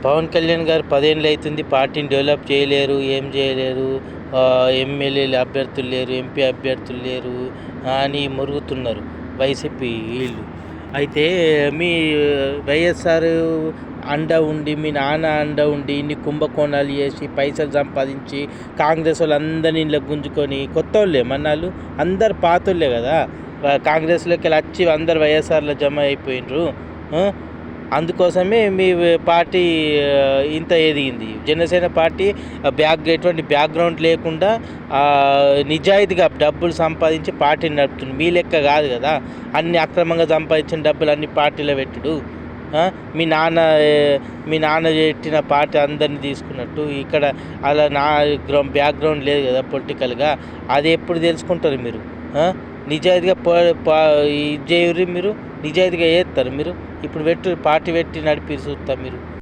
పవన్ కళ్యాణ్ గారు 10 ఏళ్ళు అవుతుంది పార్టీని డెవలప్ చేయలేరు, ఏం చేయలేరు, ఎమ్మెల్యేలు అభ్యర్థులు లేరు, ఎంపీ అభ్యర్థులు లేరు అని మురుగుతున్నారు వైసీపీ వీళ్ళు. అయితే మీ వైఎస్ఆర్ అండ ఉండి, మీ నాన్న అండ ఉండి ఇన్ని కుంభకోణాలు చేసి పైసలు సంపాదించి కాంగ్రెస్ వాళ్ళందరినీ ఇంట్లో గుంజుకొని కొత్త వాళ్ళే మన్నాళ్ళు అందరు పాతోళ్ళే కదా. కాంగ్రెస్లోకి వెళ్ళి వచ్చి అందరు వైఎస్ఆర్లో జమ అయిపోయినరు. అందుకోసమే మీ పార్టీ ఇంత ఎదిగింది. జనసేన పార్టీ ఎటువంటి బ్యాక్గ్రౌండ్ లేకుండా నిజాయితీగా డబ్బులు సంపాదించి పార్టీని నడుపుతుంది. మీ లెక్క కాదు కదా, అన్ని అక్రమంగా సంపాదించిన డబ్బులు అన్ని పార్టీలో పెట్టుడు. మీ నాన్న పెట్టిన పార్టీ అందరినీ తీసుకున్నట్టు ఇక్కడ అలా బ్యాక్గ్రౌండ్ లేదు కదా పొలిటికల్గా. అది ఎప్పుడు తెలుసుకుంటారు మీరు? నిజాయితీగా ఇది చేయరు, మీరు నిజాయితీగా చేస్తారు. మీరు ఇప్పుడు పార్టీ పెట్టి నడిపి చూస్తారు మీరు.